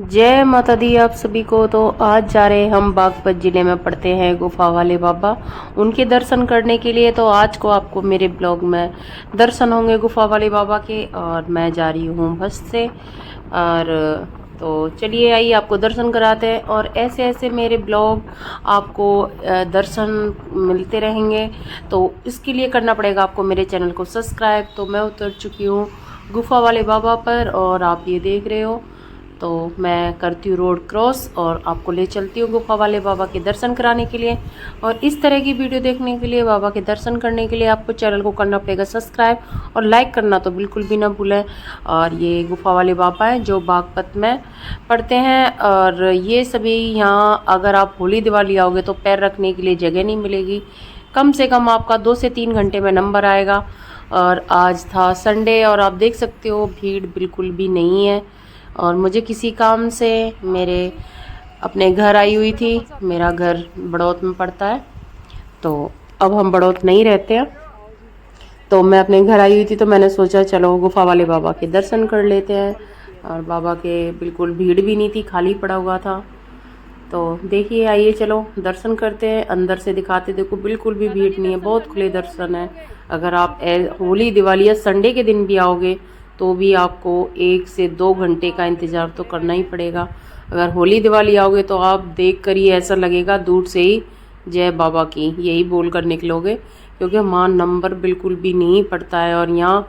जय माता दी आप सभी को। तो आज जा रहे हैं हम बागपत ज़िले में पड़ते हैं गुफा वाले बाबा, उनके दर्शन करने के लिए। तो आज को आपको मेरे ब्लॉग में दर्शन होंगे गुफा वाले बाबा के, और मैं जा रही हूँ बस से। और तो चलिए आइए आपको दर्शन कराते हैं, और ऐसे ऐसे मेरे ब्लॉग आपको दर्शन मिलते रहेंगे। तो इसके लिए करना पड़ेगा आपको मेरे चैनल को सब्सक्राइब। तो मैं उतर चुकी हूँ गुफा वाले बाबा पर, और आप ये देख रहे हो। तो मैं करती हूँ रोड क्रॉस और आपको ले चलती हूँ गुफा वाले बाबा के दर्शन कराने के लिए। और इस तरह की वीडियो देखने के लिए, बाबा के दर्शन करने के लिए आपको चैनल को करना पड़ेगा सब्सक्राइब, और लाइक करना तो बिल्कुल भी ना भूलें। और ये गुफा वाले बाबा हैं जो बागपत में पड़ते हैं, और ये सभी यहाँ अगर आप होली दिवाली आओगे तो पैर रखने के लिए जगह नहीं मिलेगी। कम से कम आपका 2 से 3 घंटे में नंबर आएगा। और आज था संडे, और आप देख सकते हो भीड़ बिल्कुल भी नहीं है। और मुझे किसी काम से मेरे अपने घर आई हुई थी। मेरा घर बड़ौत में पड़ता है, तो अब हम बड़ौत नहीं रहते हैं। तो मैं अपने घर आई हुई थी, तो मैंने सोचा चलो गुफा वाले बाबा के दर्शन कर लेते हैं। और बाबा के बिल्कुल भीड़ भी नहीं थी, खाली पड़ा हुआ था। तो देखिए आइए चलो दर्शन करते हैं, अंदर से दिखाते। देखो बिल्कुल भी भीड़ नहीं है, बहुत खुले दर्शन है। अगर आप होली दिवाली या संडे के दिन भी आओगे तो भी आपको 1 से 2 घंटे का इंतज़ार तो करना ही पड़ेगा। अगर होली दिवाली आओगे तो आप देख कर ही ऐसा लगेगा दूर से ही जय बाबा की यही बोल कर निकलोगे, क्योंकि वहाँ नंबर बिल्कुल भी नहीं पड़ता है। और यहाँ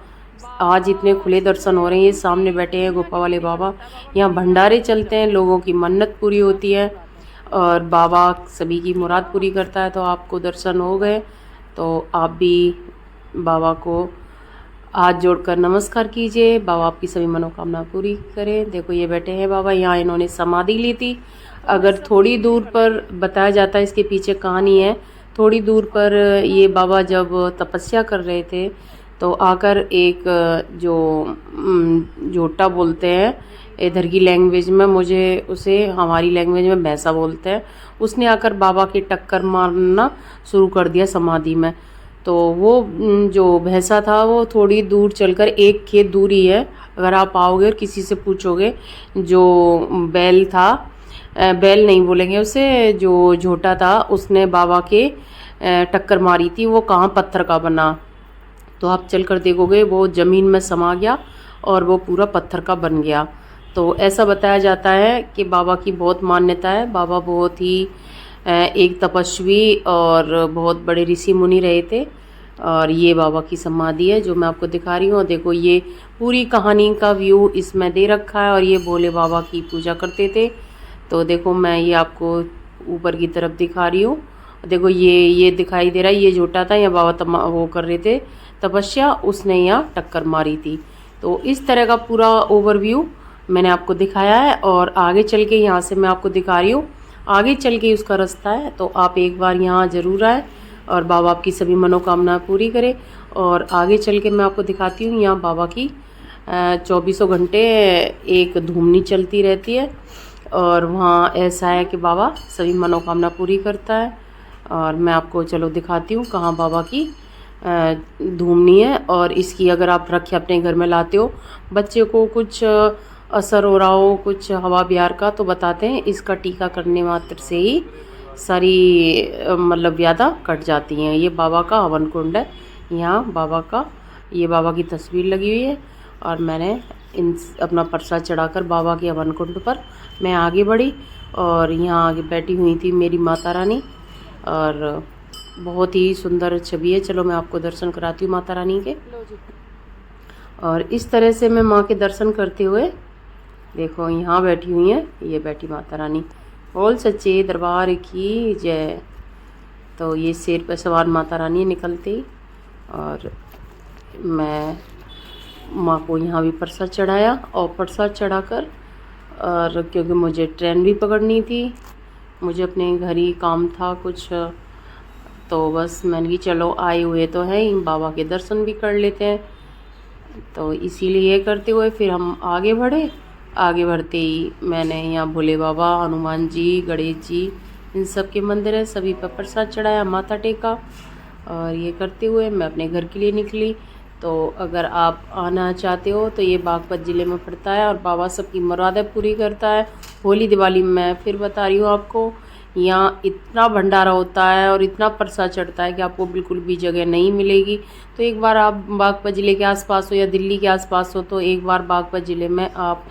आज इतने खुले दर्शन हो रहे हैं। ये सामने बैठे हैं गुफा वाले बाबा, यहाँ भंडारे चलते हैं, लोगों की मन्नत पूरी होती है और बाबा सभी की मुराद पूरी करता है। तो आपको दर्शन हो गए तो आप भी बाबा को हाथ जोड़कर नमस्कार कीजिए, बाबा आपकी सभी मनोकामना पूरी करें। देखो ये बैठे हैं बाबा, यहाँ इन्होंने समाधि ली थी। अगर थोड़ी दूर पर बताया जाता है, इसके पीछे कहानी है। थोड़ी दूर पर ये बाबा जब तपस्या कर रहे थे तो आकर एक जो जोटा बोलते हैं इधर की लैंग्वेज में, मुझे उसे हमारी लैंग्वेज में भैंसा बोलते हैं, उसने आकर बाबा की टक्कर मारना शुरू कर दिया समाधि में। तो वो जो भैंसा था वो थोड़ी दूर चलकर, 1 खेत दूरी है, अगर आप आओगे और किसी से पूछोगे, जो बैल था, बैल नहीं बोलेंगे उसे, जो झोटा था, उसने बाबा के टक्कर मारी थी, वो कहाँ पत्थर का बना। तो आप चल कर देखोगे वो ज़मीन में समा गया और वो पूरा पत्थर का बन गया। तो ऐसा बताया जाता है कि बाबा की बहुत मान्यता है। बाबा बहुत ही एक तपस्वी और बहुत बड़े ऋषि मुनि रहे थे। और ये बाबा की समाधि है जो मैं आपको दिखा रही हूँ। देखो ये पूरी कहानी का व्यू इसमें दे रखा है, और ये भोले बाबा की पूजा करते थे। तो देखो मैं ये आपको ऊपर की तरफ दिखा रही हूँ। देखो ये दिखाई दे रहा है, ये झोटा था, यहाँ बाबा वो कर रहे थे तपस्या, उसने यहाँ टक्कर मारी थी। तो इस तरह का पूरा ओवरव्यू मैंने आपको दिखाया है। और आगे चल के यहाँ से मैं आपको दिखा रही हूँ, आगे चल के उसका रास्ता है। तो आप एक बार यहाँ ज़रूर आए और बाबा आपकी सभी मनोकामना पूरी करे। और आगे चल के मैं आपको दिखाती हूँ, यहाँ बाबा की 24 घंटे एक धूमनी चलती रहती है। और वहाँ ऐसा है कि बाबा सभी मनोकामना पूरी करता है। और मैं आपको चलो दिखाती हूँ कहाँ बाबा की धूमनी है। और इसकी अगर आप रखे अपने घर में लाते हो, बच्चे को कुछ असर हो रहा हो, कुछ हवा बिहार का, तो बताते हैं इसका टीका करने मात्र से ही सारी मतलब व्याधा कट जाती हैं। ये बाबा का हवन कुंड है, यहाँ बाबा का, ये बाबा की तस्वीर लगी हुई है। और मैंने अपना प्रसाद चढ़ाकर बाबा के हवन कुंड पर मैं आगे बढ़ी। और यहाँ आगे बैठी हुई थी मेरी माता रानी, और बहुत ही सुंदर छवि है। चलो मैं आपको दर्शन कराती हूँ माता रानी के। और इस तरह से मैं माँ के दर्शन करते हुए, देखो यहाँ बैठी हुई है, ये बैठी माता रानी। बोल सच्चे दरबार की जय। तो ये शेर पर सवार माता रानी निकलती। और मैं माँ को यहाँ भी प्रसाद चढ़ाया, और प्रसाद चढ़ाकर, और क्योंकि मुझे ट्रेन भी पकड़नी थी, मुझे अपने घर ही काम था कुछ, तो बस मैंने कि चलो आए हुए तो हैं, बाबा के दर्शन भी कर लेते हैं। तो इसीलिए करते हुए फिर हम आगे बढ़े। आगे बढ़ते ही मैंने यहाँ भोले बाबा, हनुमान जी, गणेश जी, इन सब के मंदिर है, सभी पर प्रसाद चढ़ाया, माथा टेका। और ये करते हुए मैं अपने घर के लिए निकली। तो अगर आप आना चाहते हो तो ये बागपत ज़िले में पड़ता है और बाबा सबकी मुरादें पूरी करता है। होली दिवाली में मैं फिर बता रही हूँ आपको, यहाँ इतना भंडारा होता है और इतना प्रसाद चढ़ता है कि आपको बिल्कुल भी जगह नहीं मिलेगी। तो एक बार आप बागपत ज़िले के आसपास हो या दिल्ली के आसपास हो तो एक बार बागपत ज़िले में आप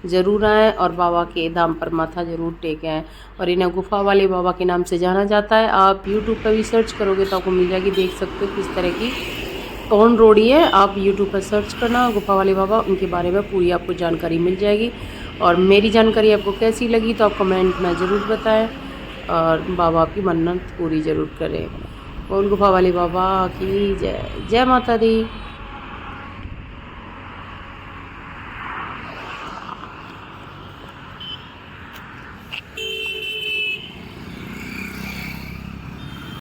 ज़रूर आएँ और बाबा के धाम पर माथा ज़रूर टेकें आएँ। और इन्हें गुफा वाले बाबा के नाम से जाना जाता है। आप यूट्यूब पर भी सर्च करोगे तो आपको मिल जाएगी, देख सकते हो किस तरह की कौन रोड़ी है। आप यूट्यूब पर सर्च करना गुफा वाले बाबा, उनके बारे में पूरी आपको जानकारी मिल जाएगी। और मेरी जानकारी आपको कैसी लगी तो आप कमेंट में ज़रूर बताएं और बाबा आपकी मन्नत पूरी ज़रूर करें। और गुफा वाले बाबा की जय। जय माता दी।